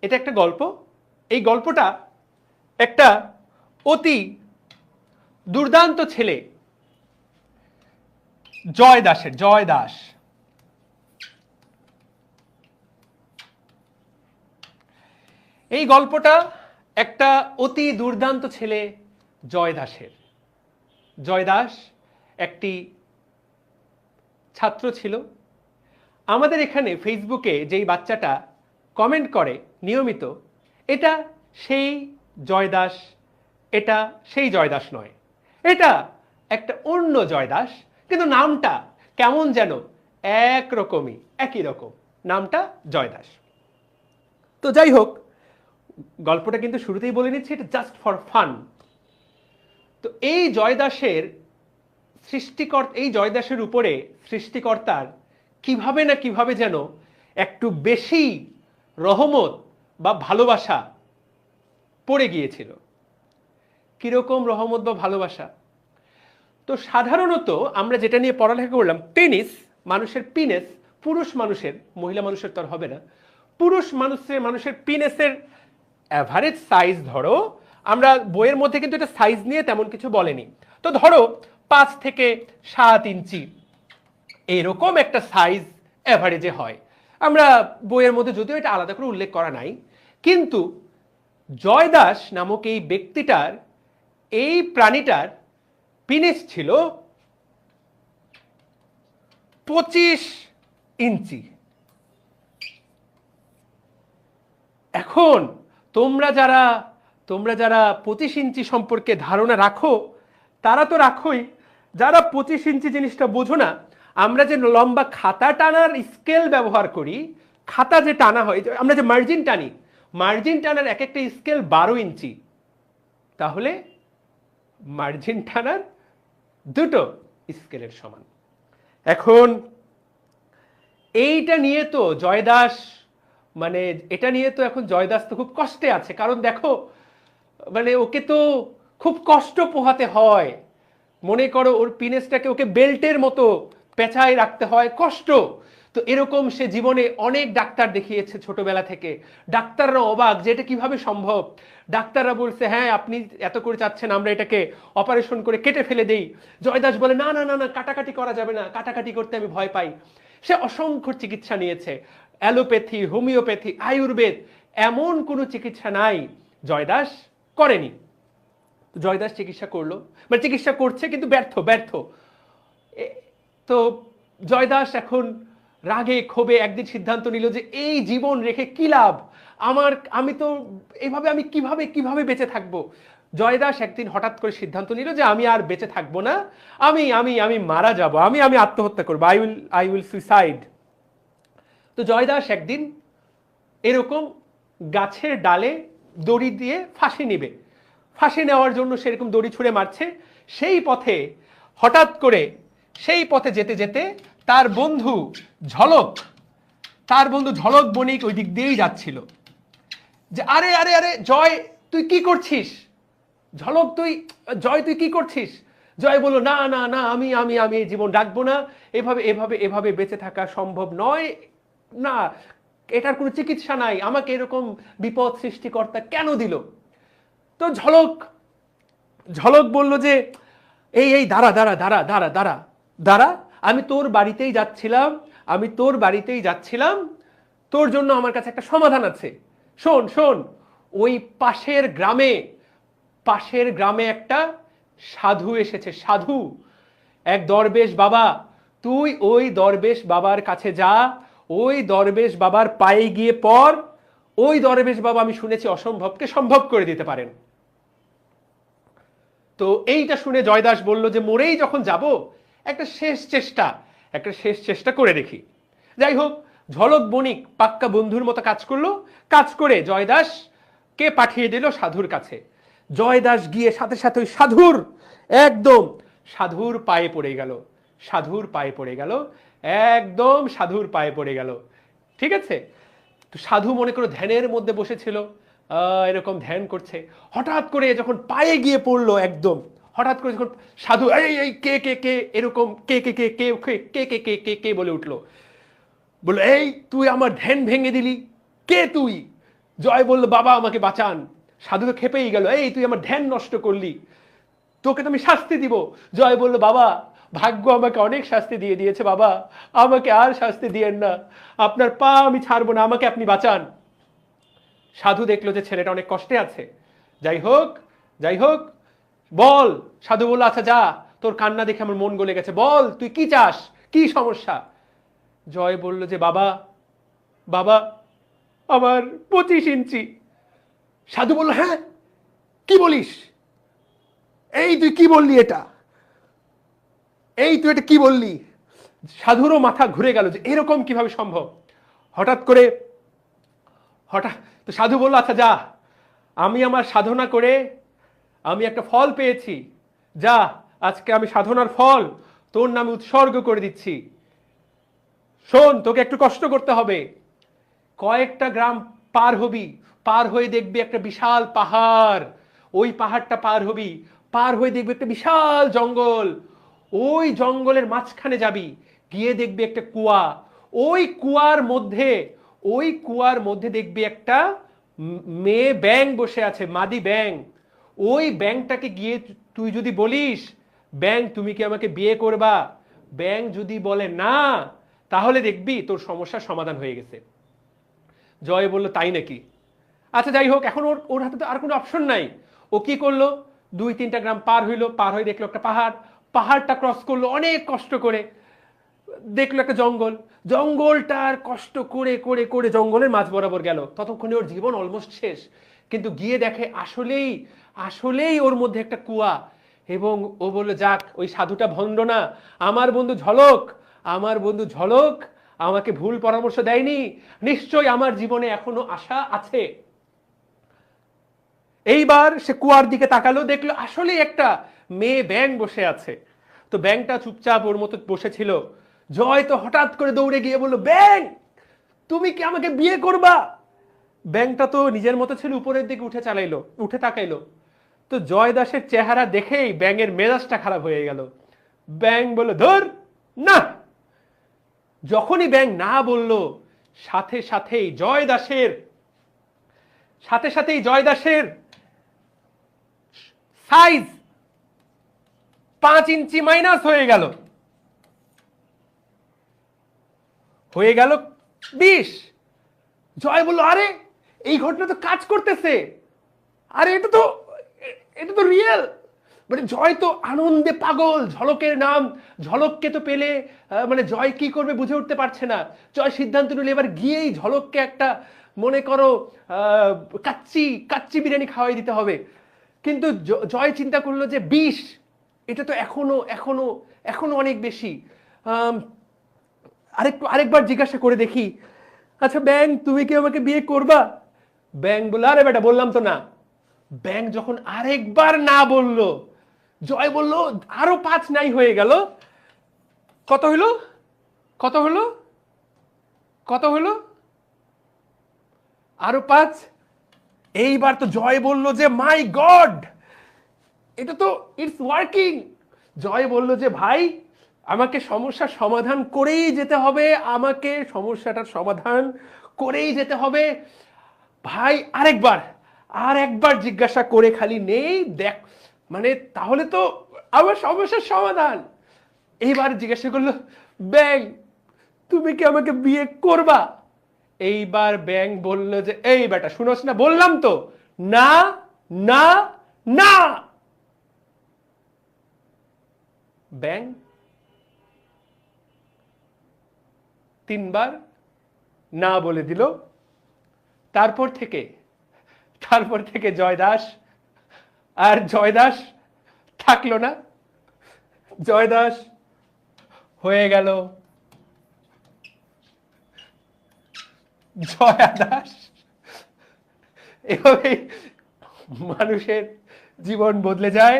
এটা একটা গল্প। এই গল্পটা একটা অতি দুর্দান্ত ছেলে জয় দাসের, জয় দাস। এই গল্পটা একটা অতি দুর্দান্ত ছেলে জয় দাসের। জয় দাস একটি ছাত্র ছিল। আমাদের এখানে ফেসবুকে যেই বাচ্চাটা কমেন্ট করে নিয়মিত, এটা সেই জয় দাস, এটা সেই জয় দাস নয়, এটা একটা অন্য জয় দাস, কিন্তু নামটা কেমন যেন একরকমই, একই রকম, নামটা জয় দাস। তো যাই হোক, গল্পটা কিন্তু শুরুতেই বলে নিচ্ছি, এটা জাস্ট ফর ফান। তো এই জয়দাসের এই জয়দাসের উপরে সৃষ্টিকর্তার কিভাবে না কিভাবে যেন একটু বেশি রহমত বা ভালোবাসা পড়ে গিয়েছিল। কিরকম রহমত বা ভালোবাসা? তো সাধারণত আমরা যেটা নিয়ে পড়ালেখা করলাম, পেনিস, মানুষের পিনেস, পুরুষ মানুষের, মহিলা মানুষের তো আর হবে না, পুরুষ মানুষের পিনেসের অ্যাভারেজ সাইজ ধরো, আমরা বইয়ের মধ্যে কিন্তু এটা সাইজ নিয়ে তেমন কিছু বলেনি, তো ধরো 5 থেকে 7 ইঞ্চি এরকম একটা সাইজ অ্যাভারেজে হয়। আমরা বইয়ের মধ্যে যদিও এটা আলাদা করে উল্লেখ করা নাই, কিন্তু জয় দাস নামক এই ব্যক্তিটার, এই প্রাণীটার পিনিস ছিল 25 ইঞ্চি। এখন তোমরা যারা 25 ইঞ্চি সম্পর্কে ধারণা রাখো তারা তো রাখোই, যারা 25 ইঞ্চি জিনিসটা বোঝো না, আমরা যে লম্বা খাতা টানার স্কেল ব্যবহার করি, খাতা যে টানা হয়, আমরা যে মার্জিন টানি, মার্জিন টানার এক একটা স্কেল 12 ইঞ্চি, তাহলে মার্জিন টানার দুটো স্কেলের সমান। এখন এইটা নিয়ে তো জয়দাস, মানে এটা নিয়ে তো এখন জয়দাস তো খুব কষ্টে আছে, কারণ দেখো, মানে ওকে তো খুব কষ্ট পোহাতে হয়। মনে করো ওর পিনেসটাকে ওকে বেল্টের মতো পেঁচায় রাখতে হয়, কষ্ট। তো এরকম সে জীবনে অনেক ডাক্তার দেখিয়েছে ছোটবেলা থেকে, ডাক্তাররা অবাক যে এটা কিভাবে সম্ভব। ডাক্তাররা বলছে হ্যাঁ আপনি এত করে চাচ্ছেন, আমরা এটাকে অপারেশন করে কেটে ফেলে দেই। জয়দাস বলে না না না না, কাটাকাটি করা যাবে না, কাটাকাটি করতে আমি ভয় পাই। সে অসংখ্য চিকিৎসা নিয়েছে, অ্যালোপ্যাথি, হোমিওপ্যাথি, আয়ুর্বেদ, এমন কোনো চিকিৎসা নাই জয়দাস করেনি। জয়দাস চিকিৎসা করলো, মানে চিকিৎসা করছে কিন্তু ব্যর্থ ব্যর্থ। তো জয়দাস এখন রাগে ক্ষোভে একদিন সিদ্ধান্ত নিল যে এই জীবন রেখে কি লাভ আমার, আমি তো এইভাবে আমি কিভাবে কিভাবে বেঁচে থাকবো। জয়দাস একদিন হঠাৎ করে সিদ্ধান্ত নিল যে আমি আর বেঁচে থাকবো না, আমি আমি আমি মারা যাব, আমি আমি আত্মহত্যা করবো, আই উইল সুইসাইড। তো জয়দাস একদিন এরকম গাছের ডালে দড়ি দিয়ে ফাঁসি নিবে, ফাঁসি নেওয়ার জন্য সেরকম দড়ি ছুঁড়ে মারছে, সেই পথে হঠাৎ করে, সেই পথে যেতে যেতে তার বন্ধু ঝলক বণিক ওই দিক দিয়েই যাচ্ছিল। যে আরে আরে আরে জয় তুই কি করছিস, জয় তুই কি করছিস? জয় বলল না না না, আমি আমি আমি এই জীবন রাখবো না, এভাবে এভাবে এভাবে বেঁচে থাকা সম্ভব নয়, না এটার কোনো চিকিৎসা নাই, আমাকে এরকম বিপদ সৃষ্টিকর্তা কেন দিল? তো ঝলক বলল যে এই এই দাঁড়া দাঁড়া দাঁড়া দাঁড়া দাঁড়া দাঁড়া, আমি তোর বাড়িতেই যাচ্ছিলাম, তোর জন্য আমার কাছে একটা সমাধান আছে। শোন শোন, ওই পাশের গ্রামে একটা সাধু এসেছে, সাধু, এক দরবেশ বাবা, তুই ওই দরবেশ বাবার কাছে যা, ওই দরবেশ বাবার পায়ে গিয়ে পড়, ওই দরবেশ বাবা আমি শুনেছি অসম্ভবকে সম্ভব করে দিতে পারেন। তো এইটা শুনে জয়দাস বলল যে মরেই যখন যাব, একটা শেষ চেষ্টা করে দেখি। যাই হোক, ঝলক বণিক পাক্কা বন্ধুর মতো কাজ করলো, কাজ করে জয়দাসকে পাঠিয়ে দিল সাধুর কাছে। জয়দাস গিয়ে সাথে সাথে ওই সাধুর পায়ে পড়ে গেল, একদম সাধুর পায়ে পড়ে গেল। ঠিক আছে, তো সাধু মনে করো ধ্যানের মধ্যে বসেছিল, এরকম ধ্যান করছে, হঠাৎ করে যখন পায়ে গিয়ে পড়লো, একদম হঠাৎ করে যখন সাধু এই এই কে কে কে এরকম কে কে কে কে কে কে কে কে কে বলে উঠলো, বললো এই তুই আমার ধ্যান ভেঙে দিলি, কে তুই? জয় বলল, বাবা আমাকে বাঁচান। সাধু তো খেপেই গেল, এই তুই আমার ধ্যান নষ্ট করলি, তোকে তো আমি শাস্তি দিব। জয় বলল, বাবা ভাগ্য আমাকে অনেক শাস্তি দিয়ে দিয়েছে, বাবা আমাকে আর শাস্তি দিয়েন না, আপনার পা আমি ছাড়বো না, আমাকে আপনি বাঁচান। সাধু দেখলো যে ছেলেটা অনেক কষ্টে আছে। যাই হোক যাই হোক, বল। সাধু বলল, আচ্ছা যা, তোর কান্না দেখে আমার মন গলে গেছে, বল তুই কি চাস, কি সমস্যা। জয় বলল যে, বাবা বাবা আমার 25 ইঞ্চি। সাধু বলল, হ্যাঁ কি বলিস, এই তুই কি বললি, এটা এই তুই এটা কি বললি। সাধুরও মাথা ঘুরে গেল যে এরকম কিভাবে সম্ভব। হঠাৎ তো সাধু বলল, আচ্ছা যা, আমি আমার সাধনা করে আমি একটা ফল পেয়েছি, যা আজকে আমি সাধনার ফল তোর নামে উৎসর্গ করে দিচ্ছি। শোন, তোকে একটু কষ্ট করতে হবে, কয়েকটা গ্রাম পার হবি, পার হয়ে দেখবি একটা বিশাল পাহাড়, ওই পাহাড়টা পার হবি, পার হয়ে দেখবি একটা বিশাল জঙ্গল, ওই জঙ্গলের মাঝখানে যাবি, গিয়ে দেখবি একটা কুয়া, ওই কুয়ার মধ্যে দেখবি একটা মেয়ে ব্যাঙ বসে আছে, মাদি ব্যাঙ। ওই ব্যাঙটাকে গিয়ে তুই যদি বলিস, ব্যাঙ তুমি কি আমাকে বিয়ে করবা, ব্যাঙ যদি বলে না, তাহলে দেখবি তোর সমস্যার সমাধান হয়ে গেছে। জয় বলল, তাই নাকি, আচ্ছা যাই হোক। এখন ওর হাতে তো আর কোনো অপশন নাই। ও কি করলো, 2-3টা গ্রাম পার হইলো, পার হয়ে দেখলো একটা পাহাড়, পাহাড়টা ক্রস করলো অনেক কষ্ট করে, দেখলো একটা জঙ্গল, জঙ্গলটার কষ্ট করে করে করে জঙ্গলের মাঝ বরাবর গেল। ততক্ষণে ওর জীবন অলমোস্ট শেষ, কিন্তু গিয়ে দেখে আসলেই আসলেই ওর মধ্যে একটা কুয়া। এবং ও বলল, যাক ওই সাধুটা ভণ্ড না, আমার বন্ধু ঝলক আমাকে ভুল পরামর্শ দেয়নি, নিশ্চয়ই আমার জীবনে এখনো আশা আছে। এইবার সে কুয়ার দিকে তাকালো, দেখলো আসলে একটা মেয়ে ব্যাঙ বসে আছে। তো ব্যাঙটা চুপচাপ ওর মতো বসেছিল। জয় তো হঠাৎ করে দৌড়ে গিয়ে বলল, ব্যাঙ তুমি কি আমাকে বিয়ে করবা। ব্যাঙটা তো নিজের মতো ছিল, উপরের দিকে উঠে তাকাইলো। তো জয় দাসের চেহারা দেখেই ব্যাঙের মেজাজটা খারাপ হয়ে গেল। ব্যাঙ বলল, ধর না। যখনই ব্যাঙ না বলল, সাথে সাথেই জয় দাসের সাইজ 5 ইঞ্চি মাইনাস হয়ে গেল 20। জয় বলল, আরে এই ঘটনা তো কাজ করতেছে, আরে এটা তো রিয়েল। মানে জয় তো আনন্দে পাগল, ঝলকের নাম, ঝলককে তো পেলে মানে জয় কি করবে বুঝে উঠতে পারছে না। জয় সিদ্ধান্ত নিল এবার গিয়েই ঝলককে একটা মনে করো কাচ্চি বিরিয়ানি খাওয়াই দিতে হবে। কিন্তু জয় চিন্তা করলো যে 20 এটা তো এখনো অনেক বেশি। আরেকবার জিজ্ঞাসা করে দেখি, আচ্ছা ব্যাং তুমি কি আমাকে বিয়ে করবা। ব্যাং বলল, আরে বেটা বললাম তো না। ব্যাং যখন আরেকবার না বলল, জয় বলল, আরো 5 নাই হয়ে গেল। কত হলো আরো 5। এইবার তো জয় বলল যে মাই গড, এটা তো ইটস ওয়ার্কিং। জয় বলল যে ভাই আমাকে সমস্যার সমাধান করেই যেতে হবে, ভাই আরেকবার জিজ্ঞাসা করে খালি নেই দেখ, মানে তাহলে তো আমার সমস্যার সমাধান। এইবার জিজ্ঞাসা করলো, ব্যাং তুমি কি আমাকে বিয়ে করবা। এইবার ব্যাং বলল যে এই বেটা শুনোস না, বললাম তো না না না। ব্যাং 3 বার না বলে দিল। তারপর থেকে জয়দাস থাকলো না। জয়দাস হয়ে গেল জয়া দাস। এভাবেই মানুষের জীবন বদলে যায়।